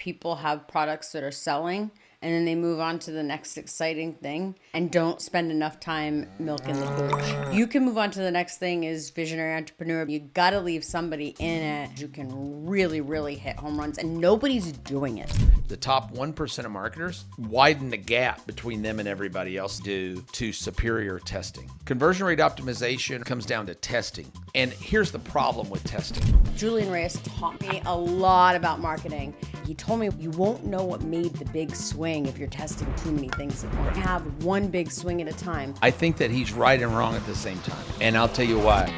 people have products that are selling and then they move on to the next exciting thing and don't spend enough time milking the pooch. You can move on to the next thing as visionary entrepreneur. You got to leave somebody in it who can really, really hit home runs, and nobody's doing it. The top 1% of marketers widen the gap between them and everybody else due to superior testing. Conversion rate optimization comes down to testing. And here's the problem with testing. Julian Reyes taught me a lot about marketing. He told me you won't know what made the big swing if you're testing too many things at once. Have one big swing at a time. I think that he's right and wrong at the same time. And I'll tell you why.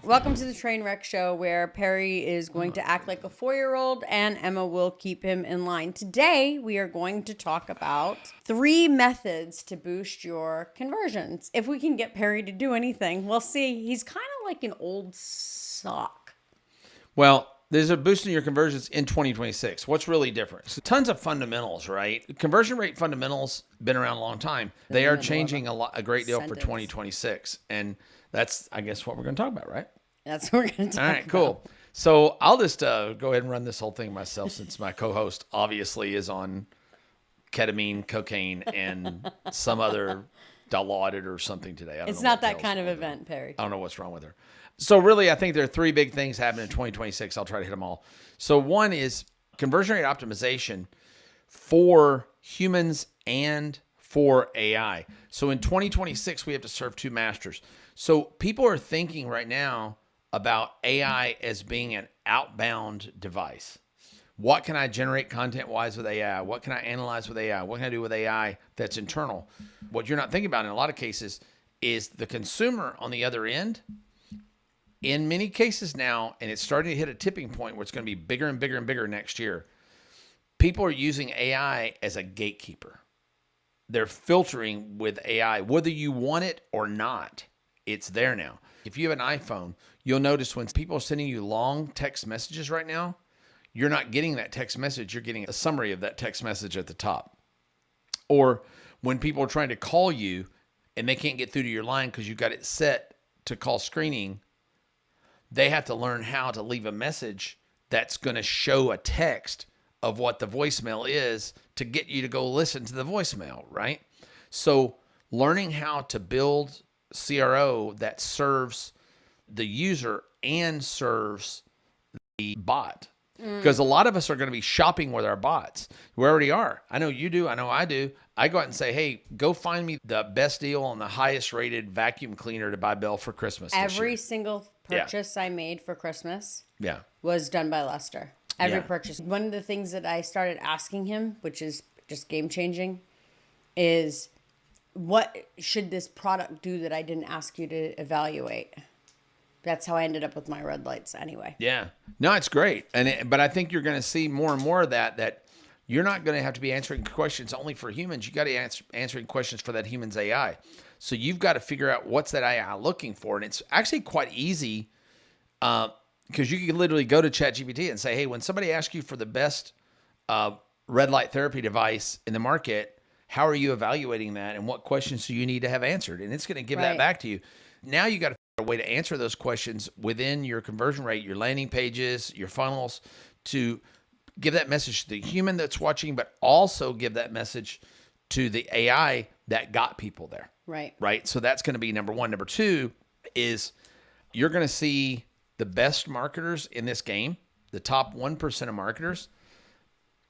Welcome to the Trainwreck Show, where Perry is going to act like a 4-year-old and Emma will keep him in line. Today, we are going to talk about 3 methods to boost your conversions. If we can get Perry to do anything, we'll see. He's kind of like an old sock. Well, there's a boost in your conversions in 2026. What's really different? So tons of fundamentals, right? Conversion rate fundamentals been around a long time. They are changing a great deal for 2026. And that's, I guess, what we're going to talk about, right? That's what we're going to talk about. All right, cool. So I'll just go ahead and run this whole thing myself, since my co-host obviously is on ketamine, cocaine, and some other Dilaudid or something today. I don't It's know not what the that hell's kind of wrong with her. event, Perry. I don't know what's wrong with her. So really, I think there are 3 big things happening in 2026. I'll try to hit them all. So one is conversion rate optimization for humans and for AI. So in 2026, we have to serve 2 masters. So people are thinking right now about AI as being an outbound device. What can I generate content-wise with AI? What can I analyze with AI? What can I do with AI that's internal? What you're not thinking about in a lot of cases is the consumer on the other end. In many cases now, and it's starting to hit a tipping point where it's going to be bigger and bigger and bigger next year, people are using AI as a gatekeeper. They're filtering with AI, whether you want it or not. It's there now. If you have an iPhone, you'll notice when people are sending you long text messages right now, you're not getting that text message. You're getting a summary of that text message at the top. Or when people are trying to call you and they can't get through to your line because you've got it set to call screening, they have to learn how to leave a message that's going to show a text of what the voicemail is to get you to go listen to the voicemail, right? So learning how to build CRO that serves the user and serves the bot. Because a lot of us are going to be shopping with our bots. We already are. I know you do. I know I do. I go out and say, hey, go find me the best deal on the highest rated vacuum cleaner to buy Belle for Christmas. Every single purchase I made for Christmas was done by Lester. Every purchase. One of the things that I started asking him, which is just game changing, is what should this product do that I didn't ask you to evaluate? That's how I ended up with my red lights anyway. Yeah. No, it's great. But I think you're going to see more and more of that you're not going to have to be answering questions only for humans. You got to answering questions for that human's AI. So you've got to figure out what's that AI looking for. And it's actually quite easy because you can literally go to ChatGPT and say, hey, when somebody asks you for the best red light therapy device in the market, how are you evaluating that? And what questions do you need to have answered? And it's going to give that back to you. Now you got to figure out a way to answer those questions within your conversion rate, your landing pages, your funnels, to give that message to the human that's watching, but also give that message to the AI that got people there. Right. So that's going to be number 1. Number 2 is you're going to see the best marketers in this game, the top 1% of marketers,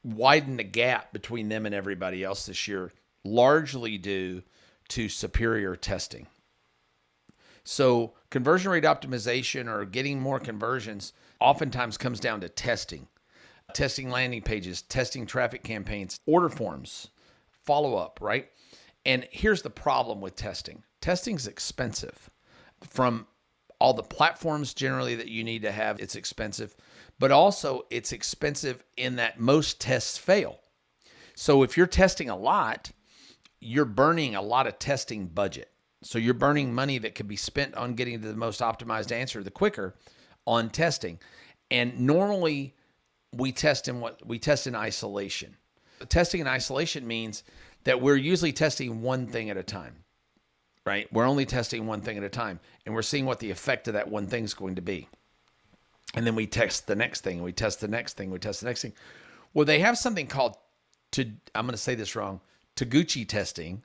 widen the gap between them and everybody else this year, largely due to superior testing. So conversion rate optimization, or getting more conversions, oftentimes comes down to testing landing pages, testing traffic campaigns, order forms, follow-up, right? And here's the problem with testing. Testing's expensive. From all the platforms generally that you need to have, it's expensive, but also it's expensive in that most tests fail. So if you're testing a lot, you're burning a lot of testing budget. So you're burning money that could be spent on getting to the most optimized answer the quicker on testing. And normally we test in isolation. Testing in isolation means that we're usually testing one thing at a time, right? We're only testing one thing at a time, and we're seeing what the effect of that one thing is going to be. And then we test the next thing. We test the next thing. We test the next thing. Well, they have something called, I'm going to say this wrong, Taguchi testing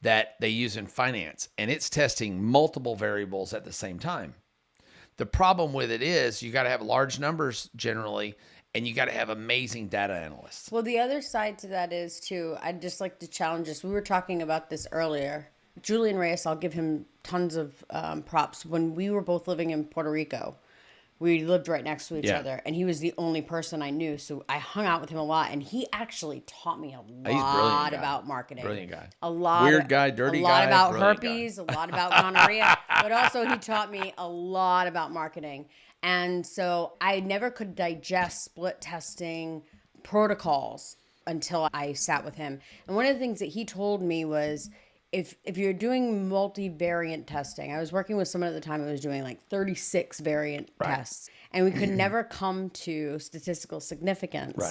that they use in finance. And it's testing multiple variables at the same time. The problem with it is you got to have large numbers generally, and you got to have amazing data analysts. Well, the other side to that is, too, I'd just like to challenge us. We were talking about this earlier. Julian Reyes, I'll give him tons of props. When we were both living in Puerto Rico, we lived right next to each other, and he was the only person I knew. So I hung out with him a lot, and he actually taught me a lot about marketing. Brilliant guy. A lot. Weird guy, dirty guy. A lot about herpes, a lot about gonorrhea, but also he taught me a lot about marketing. And so I never could digest split testing protocols until I sat with him. And one of the things that he told me was, if you're doing multivariant testing, I was working with someone at the time who was doing like 36 variant tests, and we could never come to statistical significance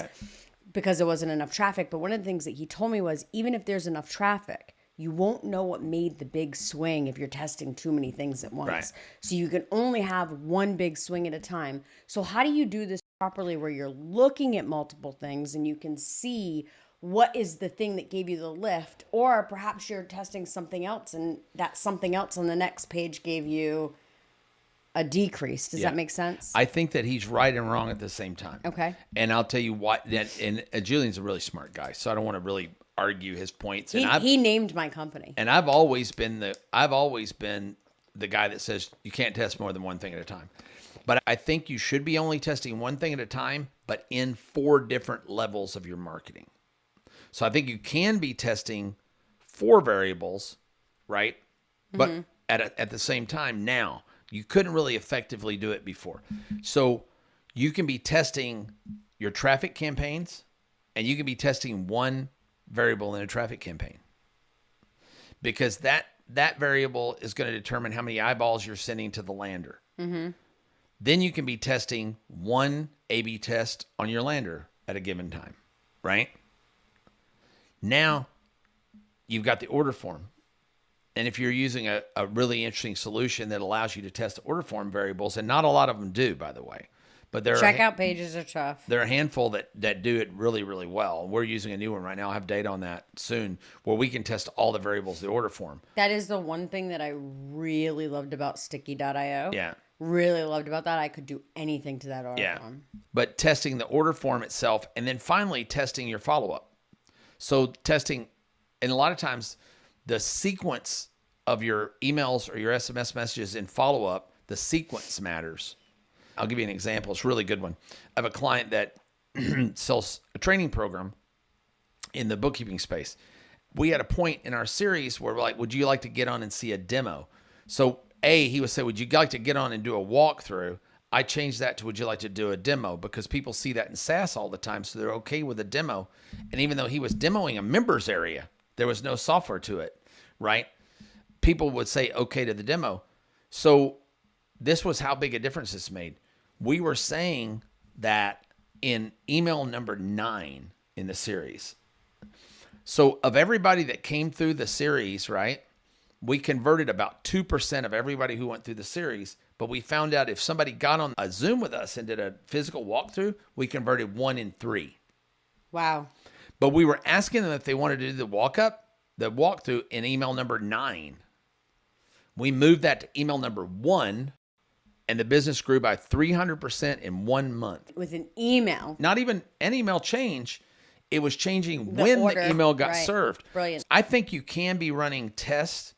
because there wasn't enough traffic. But one of the things that he told me was, even if there's enough traffic, you won't know what made the big swing if you're testing too many things at once. Right. So you can only have one big swing at a time. So how do you do this properly where you're looking at multiple things and you can see what is the thing that gave you the lift? Or perhaps you're testing something else, and that something else on the next page gave you a decrease. Does that make sense? I think that he's right and wrong at the same time. Okay. And I'll tell you what, and Julian's a really smart guy, so I don't want to really argue his points. He named my company. And I've always been the guy that says you can't test more than one thing at a time. But I think you should be only testing one thing at a time, but in 4 different levels of your marketing. So I think you can be testing 4 variables, right? But at the same time now, you couldn't really effectively do it before. So you can be testing your traffic campaigns, and you can be testing one variable in a traffic campaign, because that variable is going to determine how many eyeballs you're sending to the lander. Mm-hmm. Then you can be testing one A/B test on your lander at a given time, right? Now, you've got the order form. And if you're using a really interesting solution that allows you to test the order form variables, and not a lot of them do, by the way, but there checkout pages are tough. There are a handful that do it really, really well. We're using a new one right now. I'll have data on that soon where we can test all the variables of the order form. That is the one thing that I really loved about Sticky.io. Yeah. Really loved about that. I could do anything to that order form. But testing the order form itself, and then finally testing your follow-up. So testing, and a lot of times the sequence of your emails or your SMS messages in follow-up, the sequence matters. I'll give you an example. It's a really good one. I have a client that sells a training program in the bookkeeping space. We had a point in our series where we're like, would you like to get on and see a demo? So he would say, would you like to get on and do a walkthrough? I changed that to, would you like to do a demo? Because people see that in SaaS all the time, so they're okay with a demo. And even though he was demoing a members area, there was no software to it, right? People would say okay to the demo. So this was how big a difference this made. We were saying that in email number 9 in the series. So of everybody that came through the series, right, we converted about 2% of everybody who went through the series. But we found out if somebody got on a Zoom with us and did a physical walkthrough, we converted 1 in 3. Wow. But we were asking them if they wanted to do the walkthrough in email number 9. We moved that to email number 1, and the business grew by 300% in 1 month. With an email. Not even an email change. It was changing when the email got served. Brilliant. I think you can be running tests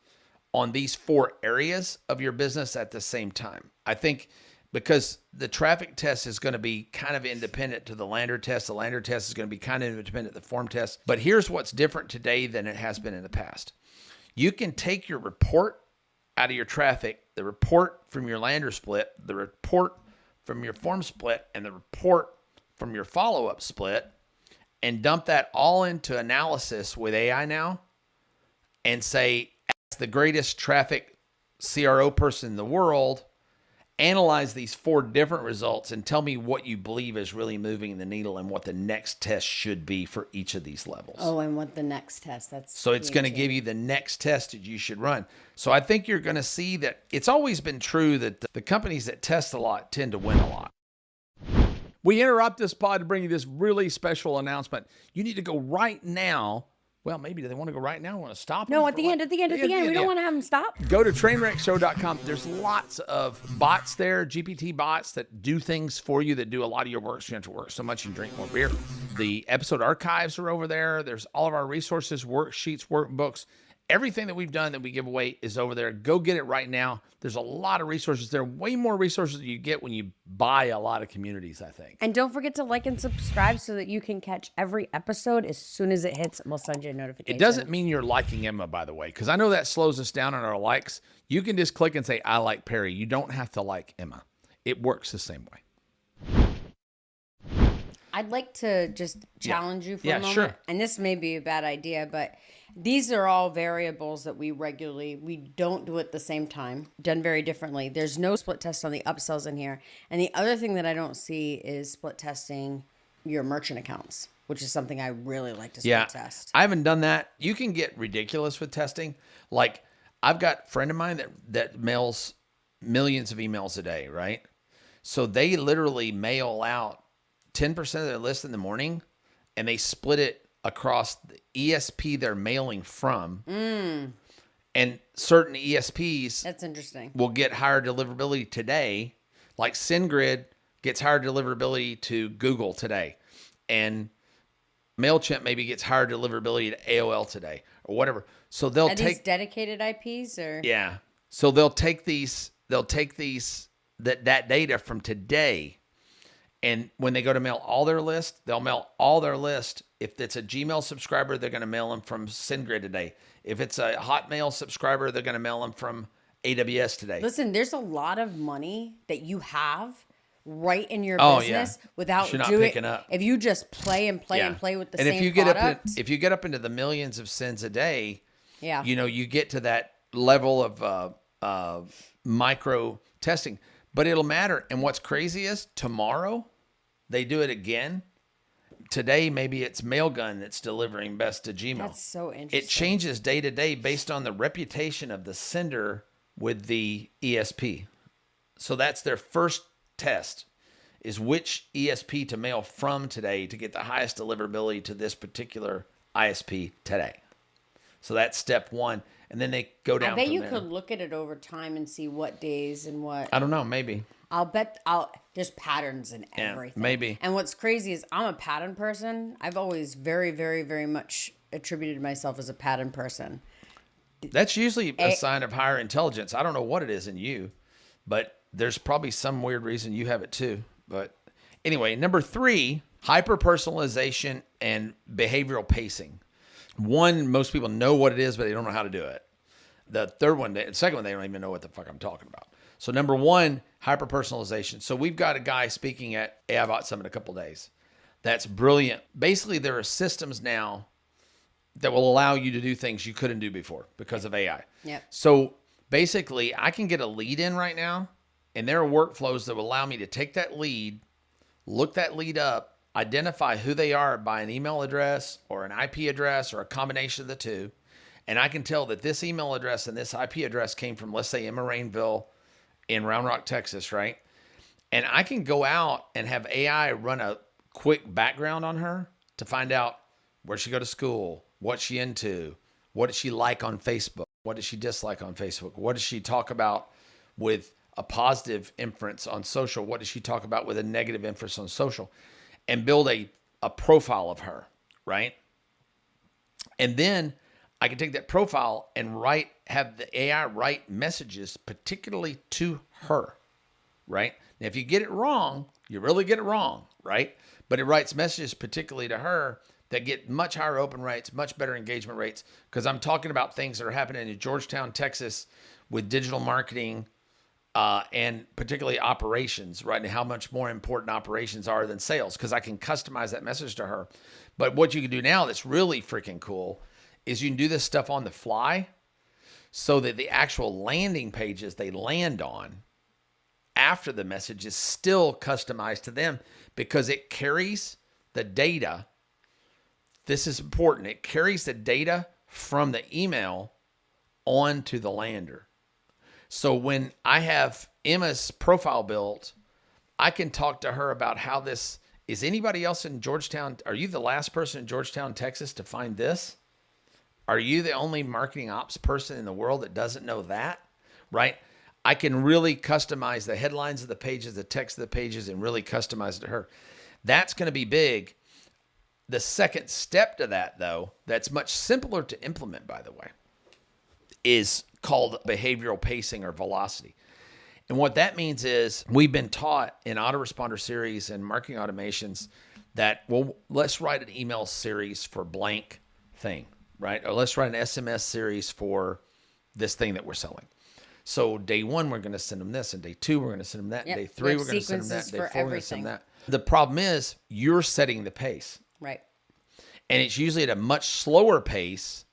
on these 4 areas of your business at the same time. I think because the traffic test is going to be kind of independent to the lander test. The lander test is going to be kind of independent to the form test. But here's what's different today than it has been in the past. You can take your report out of your traffic, the report from your lander split, the report from your form split, and the report from your follow-up split, and dump that all into analysis with AI now and say, as the greatest traffic CRO person in the world, analyze these 4 different results and tell me what you believe is really moving the needle and what the next test should be for each of these levels. Oh, and what the next test, so it's going to give you the next test that you should run. So I think you're going to see that it's always been true that the companies that test a lot tend to win a lot. We interrupt this pod to bring you this really special announcement. You need to go right now. Well, maybe they want to go right now. Want to stop? No, at the end. We don't want to have them stop. Go to trainwreckshow.com. There's lots of bots there, GPT bots that do things for you, that do a lot of your work. So you don't have to work so much and drink more beer. The episode archives are over there. There's all of our resources, worksheets, workbooks. Everything that we've done that we give away is over there. Go get it right now. There's a lot of resources there. Way more resources than you get when you buy a lot of communities, I think. And don't forget to like and subscribe so that you can catch every episode as soon as it hits. We'll send you a notification. It doesn't mean you're liking Emma, by the way, because I know that slows us down on our likes. You can just click and say, I like Perry. You don't have to like Emma. It works the same way. I'd like to just challenge you for a moment. Sure. And this may be a bad idea, but these are all variables that we don't do at the same time, done very differently. There's no split test on the upsells in here. And the other thing that I don't see is split testing your merchant accounts, which is something I really like to split test. I haven't done that. You can get ridiculous with testing. Like, I've got a friend of mine that mails millions of emails a day, right? So they literally mail out 10% of their list in the morning, and they split it across the ESP they're mailing from. And certain ESPs that's interesting will get higher deliverability today. Like SendGrid gets higher deliverability to Google today. And MailChimp maybe gets higher deliverability to AOL today or whatever. So they'll take these dedicated IPs or yeah. So they'll take that data from today. And when they go to mail all their list, they'll mail all their list. If it's a Gmail subscriber, they're going to mail them from SendGrid today. If it's a Hotmail subscriber, they're going to mail them from AWS today. Listen, there's a lot of money that you have right in your business without doing it. If you just play and play and play with the same product. If you get up into the millions of sends a day, you get to that level of micro testing. But it'll matter. And what's crazy is tomorrow they do it again. Today, maybe it's Mailgun that's delivering best to Gmail. That's so interesting. It changes day to day based on the reputation of the sender with the ESP. So that's their first test, is which ESP to mail from today to get the highest deliverability to this particular ISP today. So that's step one. And then they go down. I bet you could look at it over time and see what days and what. I don't know. Maybe. There's patterns in everything. Maybe. And what's crazy is I'm a pattern person. I've always very, very, very much attributed myself as a pattern person. That's usually a sign of higher intelligence. I don't know what it is in you, but there's probably some weird reason you have it too. But anyway, number 3, hyper-personalization and behavioral pacing. One, most people know what it is, but they don't know how to do it. The second one, they don't even know what the fuck I'm talking about. So number 1, hyper-personalization. So we've got a guy speaking at AI Bot Summit in a couple days. That's brilliant. Basically, there are systems now that will allow you to do things you couldn't do before because of AI. Yep. So basically, I can get a lead in right now, and there are workflows that will allow me to take that lead, look that lead up, identify who they are by an email address or an IP address or a combination of the two. And I can tell that this email address and this IP address came from, let's say, Emma Rainville in Round Rock, Texas, right? And I can go out and have AI run a quick background on her to find out where she go to school, what she into, what does she like on Facebook, what does she dislike on Facebook, what does she talk about with a positive inference on social, what does she talk about with a negative inference on social, and build a profile of her, right? And then I can take that profile and have the AI write messages particularly to her, right? Now, if you get it wrong, you really get it wrong, right? But it writes messages particularly to her that get much higher open rates, much better engagement rates, because I'm talking about things that are happening in Georgetown, Texas with digital marketing and particularly operations, right? And how much more important operations are than sales, because I can customize that message to her. But what you can do now that's really freaking cool is you can do this stuff on the fly so that the actual landing pages they land on after the message is still customized to them, because it carries the data. This is important. It carries the data from the email onto the lander. So when I have Emma's profile built I can talk to her about how this, is anybody else in Georgetown? Are you the last person in Georgetown, Texas to find this? Are you the only marketing ops person in the world that doesn't know that? Right? I can really customize the headlines of the pages, the text of the pages, and really customize it to her. That's going to be big. The second step to that, though, that's much simpler to implement, by the way, is called behavioral pacing or velocity. And what that means is we've been taught in autoresponder series and marketing automations that, well, let's write an email series for blank thing, right? Or let's write an SMS series for this thing that we're selling. So day 1, we're going to send them this, and day 2, we're going to send them that, and day 3, we're going to send them that, and day 4, we're going to send them that. The problem is you're setting the pace. Right. And it's usually at a much slower pace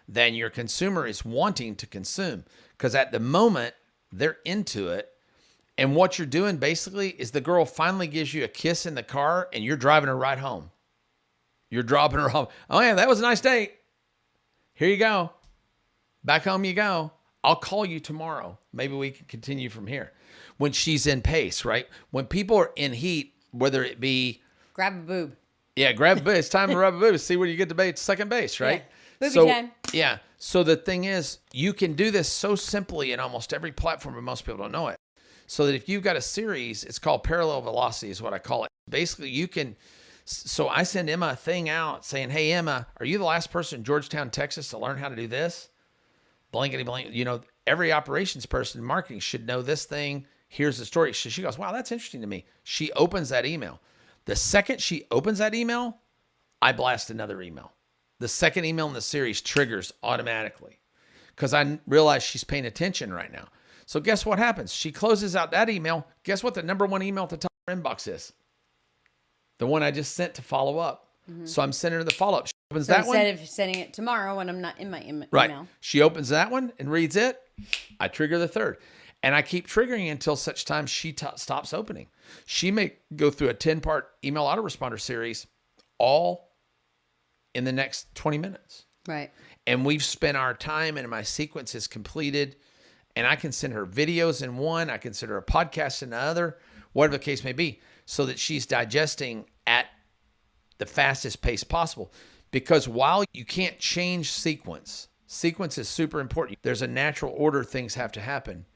than your consumer is wanting to consume. Because at the moment, they're into it. And what you're doing basically is the girl finally gives you a kiss in the car and you're driving her right home. You're dropping her home. Oh, yeah, that was a nice date. Here you go. Back home you go. I'll call you tomorrow. Maybe we can continue from here. When she's in pace, right? When people are in heat, whether it be... Grab a boob. Yeah, grab a boob. It's time to rub a boob. See where you get to second base, right? Yeah. Booby time. Yeah. So the thing is, you can do this so simply in almost every platform, but most people don't know it. So that if you've got a series, it's called parallel velocity is what I call it. Basically, you can... So I send Emma a thing out saying, hey, Emma, are you the last person in Georgetown, Texas to learn how to do this? Blankety blank. You know, every operations person in marketing should know this thing. Here's the story. She goes, wow, that's interesting to me. She opens that email. The second she opens that email, I blast another email. The second email in the series triggers automatically because I realize she's paying attention right now. So guess what happens? She closes out that email. Guess what the number 1 email at the top of her inbox is? The one I just sent to follow up. Mm-hmm. So I'm sending her the follow-up. She opens that one. Instead of sending it tomorrow when I'm not in my email. Right. She opens that one and reads it. I trigger the third. And I keep triggering until such time she stops opening. She may go through a 10-part email autoresponder series all in the next 20 minutes. Right. And we've spent our time and my sequence is completed. And I can send her videos in one. I can send her a podcast in the other, whatever the case may be, so that she's digesting at the fastest pace possible. Because while you can't change sequence is super important. There's a natural order things have to happen.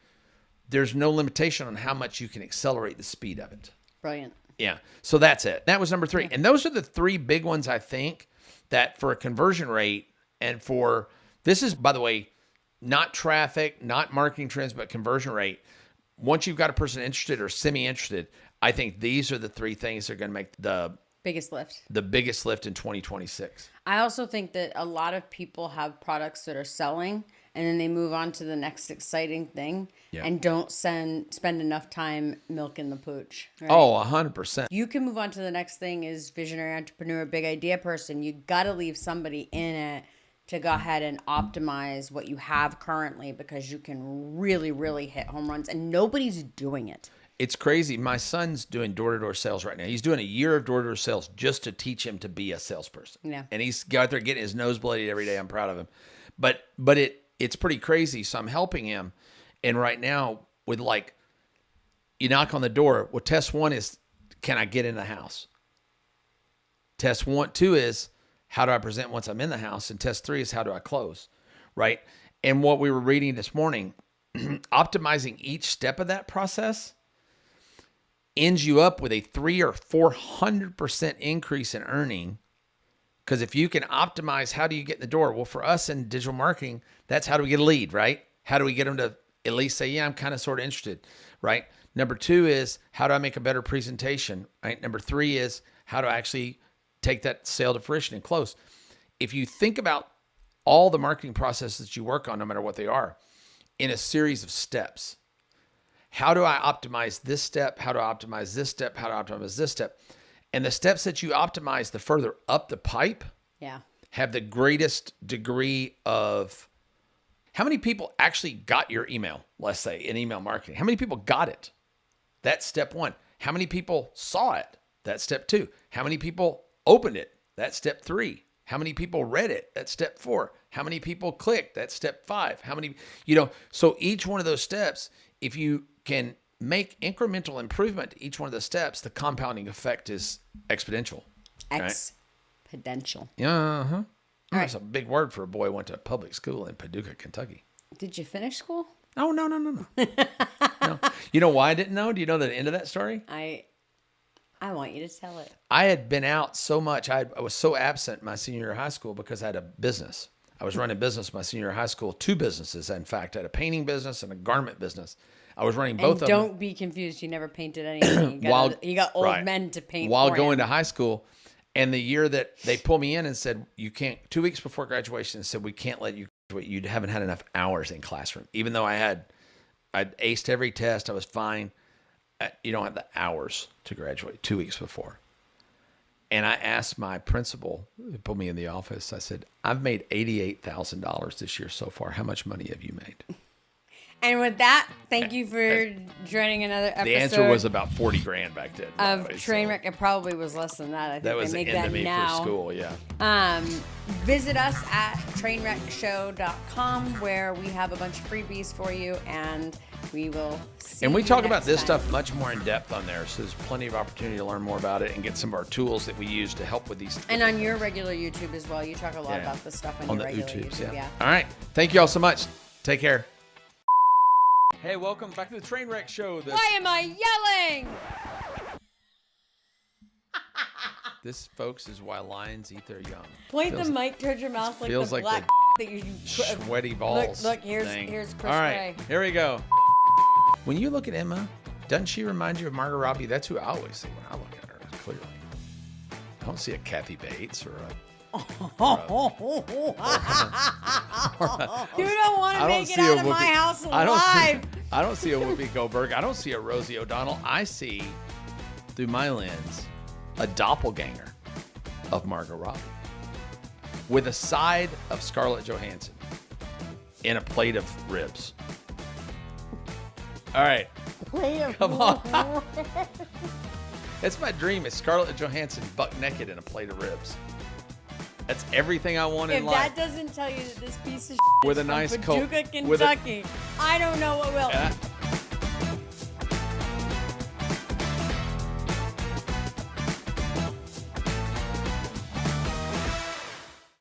There's no limitation on how much you can accelerate the speed of it. Brilliant. Yeah. So that's it. That was number 3. Yeah. And those are the 3 big ones, I think, that for a conversion rate and for, this is, by the way, not traffic, not marketing trends, but conversion rate. Once you've got a person interested or semi-interested, I think these are the 3 things that are going to make the biggest lift in 2026. I also think that a lot of people have products that are selling and then they move on to the next exciting thing and don't spend enough time milking the pooch. Right? Oh, 100%. You can move on to the next thing as visionary entrepreneur, big idea person. You got to leave somebody in it to go ahead and optimize what you have currently because you can really, really hit home runs and nobody's doing it. It's crazy. My son's doing door-to-door sales right now. He's doing a year of door-to-door sales just to teach him to be a salesperson. Yeah. And he's out there getting his nose bloodied every day. I'm proud of him. But it's pretty crazy. So I'm helping him. And right now with like, you knock on the door. Well, test 1 is, can I get in the house? Test 2 is, how do I present once I'm in the house? And test 3 is, how do I close? Right. And what we were reading this morning, optimizing each step of that process ends you up with a 300 or 400% increase in earning. Because if you can optimize, how do you get in the door? Well, for us in digital marketing, that's how do we get a lead, right? How do we get them to at least say, yeah, I'm kind of sort of interested, right? Number 2 is, how do I make a better presentation, right? Number 3 is, how do I actually take that sale to fruition and close? If you think about all the marketing processes that you work on, no matter what they are, in a series of steps, how do I optimize this step? How do I optimize this step? How do I optimize this step? And the steps that you optimize the further up the pipe have the greatest degree of, how many people actually got your email, let's say, in email marketing? How many people got it? That's step 1. How many people saw it? That's step 2. How many people opened it? That's step 3. How many people read it? That's step 4. How many people clicked? That's step 5. How many, so each one of those steps, if you can make incremental improvement to each one of the steps, the compounding effect is exponential. Exponential. Yeah. Uh-huh. That's right. a big word for a boy who went to a public school in Paducah, Kentucky. Did you finish school? Oh, no. No. You know why I didn't know? Do you know the end of that story? I want you to tell it. I had been out so much. I was so absent my senior year of high school because I had a business. I was running business my senior year of high school, 2 businesses. In fact, I had a painting business and a garment business. I was running both of them. Don't be confused. You never painted anything. You got old men to paint while going to high school. And the year that they pulled me in and said, you can't, 2 weeks before graduation, said, we can't let you graduate. You haven't had enough hours in classroom. Even though I'd aced every test, I was fine. You don't have the hours to graduate 2 weeks before. And I asked my principal, who put me in the office, I said, I've made $88,000 this year so far. How much money have you made? And with that, thank you for joining another episode. The answer was about 40 grand back then. Of Trainwreck. It probably was less than that. I think that was they make the end that of me now. for school, yeah. Visit us at trainwreckshow.com where we have a bunch of freebies for you, and we will see And we you talk about this time. stuff much more in depth on there, so there's plenty of opportunity to learn more about it and get some of our tools that we use to help with these. And on your regular YouTube as well. You talk a lot about this stuff on your the regular YouTubes, YouTube. All right. Thank you all so much. Take care. Hey, welcome back to the Trainwreck Show. Why am I yelling? This, folks, is why lions eat their young. Point the mic towards your mouth like feels the like black that you sweaty balls. Look, here's Chris All right, Ray. here we go. When you look at Emma, doesn't she remind you of Margot Robbie? That's who I always see when I look at her, clearly. I don't see a Kathy Bates or a... You don't want to make it out of my house alive. I don't see a Whoopi Goldberg. I don't see a Rosie O'Donnell. I see, through my lens, a doppelganger of Margot Robbie with a side of Scarlett Johansson in a plate of ribs. All right. Come on. That's my dream, is Scarlett Johansson buck naked in a plate of ribs. That's everything I want in life. If that doesn't tell you that this piece of with is a nice from coat, Paducah, Kentucky, I don't know what will.